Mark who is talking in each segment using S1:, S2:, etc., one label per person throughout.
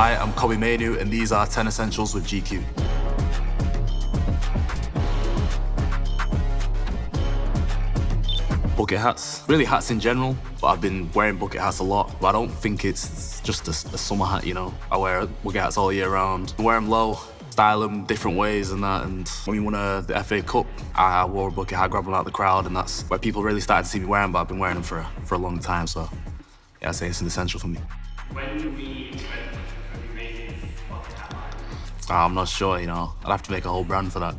S1: Hi, I'm Kobbie Mainoo, and these are 10 Essentials with GQ. Bucket hats. Really hats in general, but I've been wearing bucket hats a lot. But I don't think it's just a summer hat, you know. I wear bucket hats all year round. I wear them low, style them different ways and that. And when we won the FA Cup, I wore a bucket hat, grabbed one out of the crowd, and that's where people really started to see me wearing them, but I've been wearing them for a long time, so yeah, I'd say it's an essential for me.
S2: When do we expect Kobbie Mainoo bucket hat line?
S1: I'm not sure, you know. I'd have to make a whole brand for that.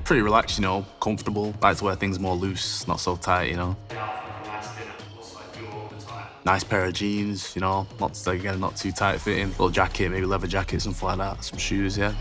S1: Pretty relaxed, you know, comfortable. Like to wear things more loose, not so tight, you know.
S2: Nice dinner. What's like your attire?
S1: Nice pair of jeans, you know, not too tight fitting. Little jacket, maybe leather jacket, something like that. Some shoes, yeah.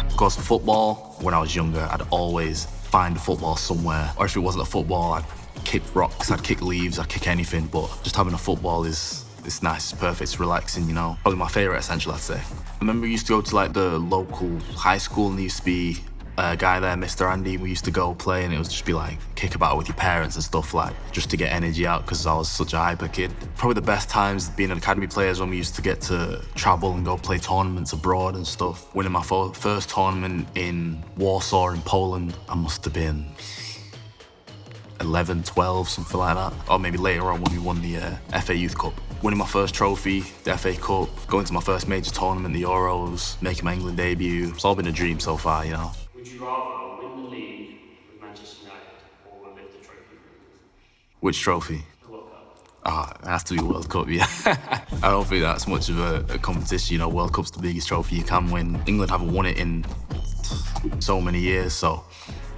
S1: Of course, for football, when I was younger, I'd always find a football somewhere. Or if it wasn't a football, I'd kick rocks, I'd kick leaves, I'd kick anything. But just having a football is nice, it's perfect, it's relaxing, you know. Probably my favorite essential, I'd say. I remember we used to go to like the local high school, and there used to be a guy there, Mr. Andy. We used to go play, and it would just be like kick about with your parents and stuff, like just to get energy out, because I was such a hyper kid. Probably the best times being an academy player is when we used to get to travel and go play tournaments abroad and stuff. Winning my first tournament in Warsaw in Poland, I must have been 11, 12, something like that. Or maybe later on when we won the FA Youth Cup. Winning my first trophy, the FA Cup, going to my first major tournament, the Euros, making my England debut. It's all been a dream so far, you know.
S2: Would you rather win the league with Manchester United or lift the trophy for England?
S1: Which trophy?
S2: The World Cup.
S1: It has to be World Cup, yeah. I don't think that's much of a competition, you know. World Cup's the biggest trophy you can win. England haven't won it in so many years, so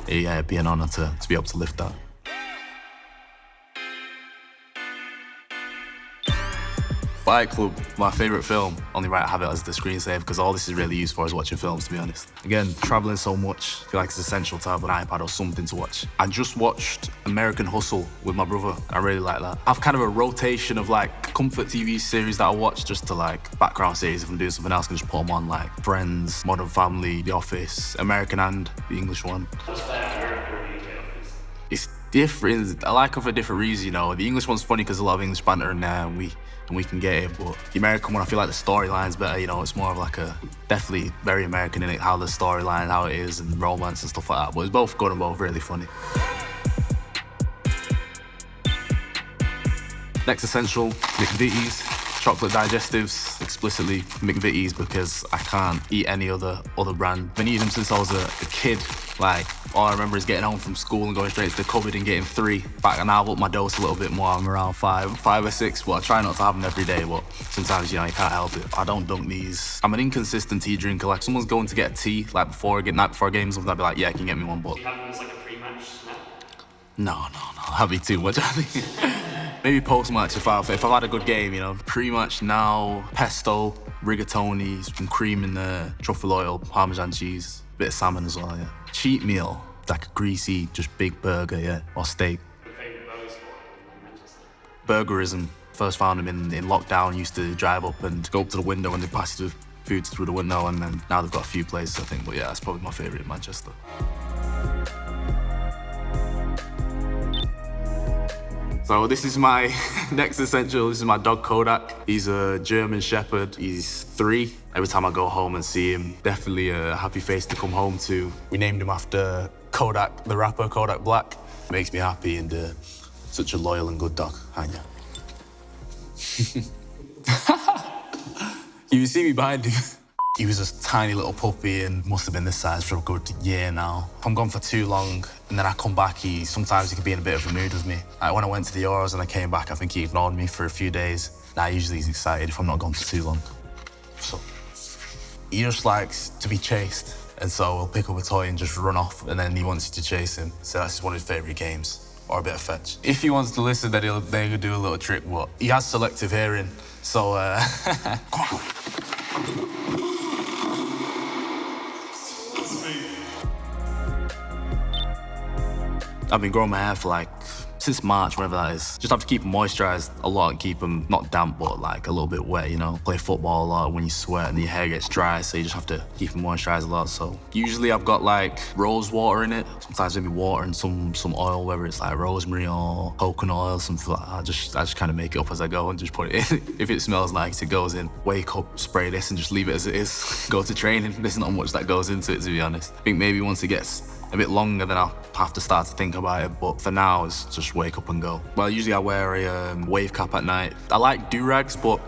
S1: yeah, it'd be an honour to be able to lift that. Fight Club, my favourite film. Only right I have it as the screensaver, because all this is really used for is watching films, to be honest. Again, travelling so much, I feel like it's essential to have an iPad or something to watch. I just watched American Hustle with my brother. I really like that. I have kind of a rotation of like comfort TV series that I watch, just to like background series. If I'm doing something else, I can just put them on, like Friends, Modern Family, The Office, American and the English one.
S2: What's better, American or UK Office?
S1: It's different. I like them for different reasons, you know. The English one's funny because a lot of English banter in there, and we can get it, but the American one, I feel like the storyline's better, you know. It's more of like definitely very American in it, how the storyline, how it is, and romance and stuff like that. But it's both good and both really funny. Next essential, McVitie's. Chocolate digestives, explicitly McVitie's, because I can't eat any other brand. I've been eating them since I was a kid. Like, all I remember is getting home from school and going straight to the cupboard and getting 3. Back now I've upped my dose a little bit more. I'm around 5 or 6, but I try not to have them every day, but sometimes, you know, you can't help it. I don't dunk these. I'm an inconsistent tea drinker. Like, someone's going to get a tea, like night before a game or something, I'd be like, yeah, can you get me one? But
S2: Do you have them as like a pre-match snack?
S1: no, that'd be too much, I think. Maybe post-match if I've had a good game, you know. Pre-match now, pesto, rigatoni, some cream in there, truffle oil, Parmesan cheese, bit of salmon as well, yeah. Cheat meal, like a greasy, just big burger, yeah, or steak.
S2: Your favourite burger spot in Manchester?
S1: Burgerism. First found them in lockdown, used to drive up and go up to the window and they pass the food through the window, and then now they've got a few places, I think. But yeah, that's probably my favourite in Manchester. So this is my next essential. This is my dog Kodak. He's a German Shepherd. He's 3. Every time I go home and see him, definitely a happy face to come home to. We named him after Kodak, the rapper, Kodak Black. Makes me happy, and such a loyal and good dog, Anya. You see me behind him. He was a tiny little puppy and must have been this size for a good year now. If I'm gone for too long and then I come back, sometimes he can be in a bit of a mood with me. Like when I went to the Euros and I came back, I think he ignored me for a few days. Now usually he's excited if I'm not gone for too long. So he just likes to be chased, and so he'll pick up a toy and just run off, and then he wants you to chase him. So that's one of his favourite games, or a bit of fetch. If he wants to listen, then they could do a little trick, but he has selective hearing, so come on. I've been growing my hair for like, since March, whatever that is. Just have to keep them moisturized a lot and keep them not damp, but like a little bit wet, you know? Play football a lot when you sweat and your hair gets dry, so you just have to keep them moisturized a lot. So usually I've got like rose water in it. Sometimes maybe water and some oil, whether it's like rosemary or coconut oil, something like that. I just kind of make it up as I go and just put it in. If it smells nice, it goes in. Wake up, spray this and just leave it as it is. Go to training. There's not much that goes into it, to be honest. I think maybe once it gets a bit longer, then I'll have to start to think about it. But for now, it's just wake up and go. Well, usually I wear a wave cap at night. I like do-rags, but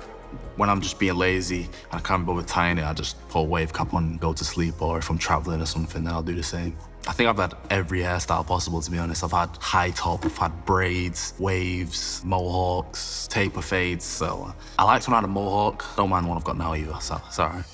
S1: when I'm just being lazy and I can't bother tying it, I just put a wave cap on and go to sleep. Or if I'm traveling or something, then I'll do the same. I think I've had every hairstyle possible, to be honest. I've had high top, I've had braids, waves, mohawks, taper fades. So I liked when I had a mohawk. Don't mind the one I've got now either, so it's all right.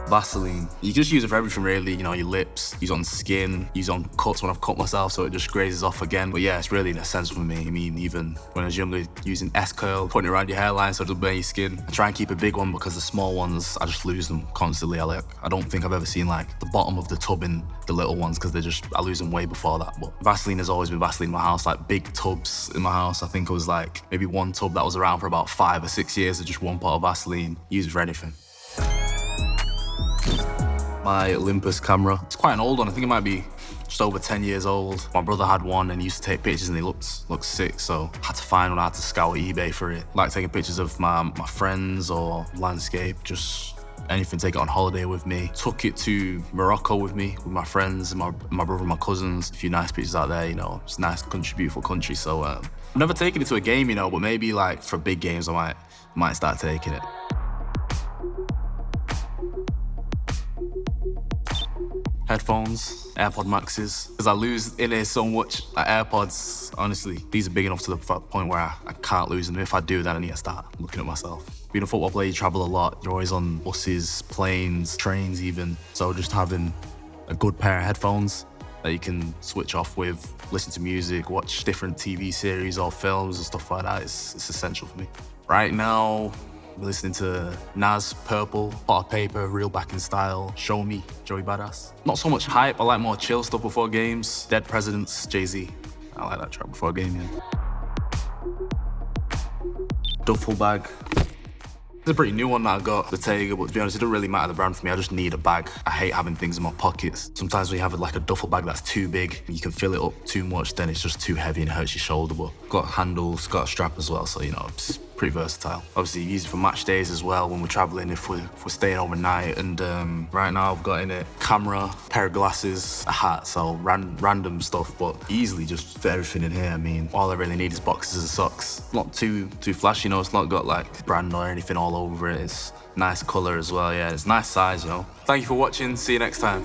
S1: Vaseline. You just use it for everything really, you know, your lips, use it on skin, use it on cuts when I've cut myself so it just grazes off again. But yeah, it's really an essential for me. I mean, even when I was younger, using S-curl, putting it around your hairline so it doesn't burn your skin. I try and keep a big one because the small ones, I just lose them constantly. I don't think I've ever seen like the bottom of the tub in the little ones because I lose them way before that. But Vaseline has always been Vaseline in my house, like big tubs in my house. I think it was like maybe one tub that was around for about 5 or 6 years of just one pot of Vaseline, use it for anything. My Olympus camera. It's quite an old one. I think it might be just over 10 years old. My brother had one and he used to take pictures and they looked sick, so I had to find one. I had to scour eBay for it. Like taking pictures of my friends or landscape, just anything, take it on holiday with me. Took it to Morocco with me, with my friends, and my brother and my cousins. A few nice pictures out there, you know. It's a nice country, beautiful country. So I've never taken it to a game, you know, but maybe like for big games I might start taking it. Headphones, AirPod Maxes, because I lose in here so much. Like AirPods, honestly, these are big enough to the point where I can't lose them. If I do, then I need to start looking at myself. Being a football player, you travel a lot. You're always on buses, planes, trains even. So just having a good pair of headphones that you can switch off with, listen to music, watch different TV series or films and stuff like that, it's essential for me. Right now, we're listening to Nas, Purple, Pot of Paper, Real Back in Style, Show Me, Joey Badass. Not so much hype, I like more chill stuff before games. Dead Presidents, Jay-Z. I like that track before a game, yeah. Duffle bag. It's a pretty new one that I got, the Tega, but to be honest, it doesn't really matter the brand for me. I just need a bag. I hate having things in my pockets. Sometimes when you have like a duffel bag that's too big, you can fill it up too much, then it's just too heavy and it hurts your shoulder. But got handles, got a strap as well, so you know, it's pretty versatile. Obviously, you use it for match days as well when we're traveling, if we're staying overnight. And right now I've got in it camera, pair of glasses, a hat, so random stuff, but easily just fit everything in here. I mean, all I really need is boxes and socks. Not too flashy, you know, it's not got like brand or anything all over it. It's nice color as well, yeah, it's nice size, you know. Thank you for watching, see you next time.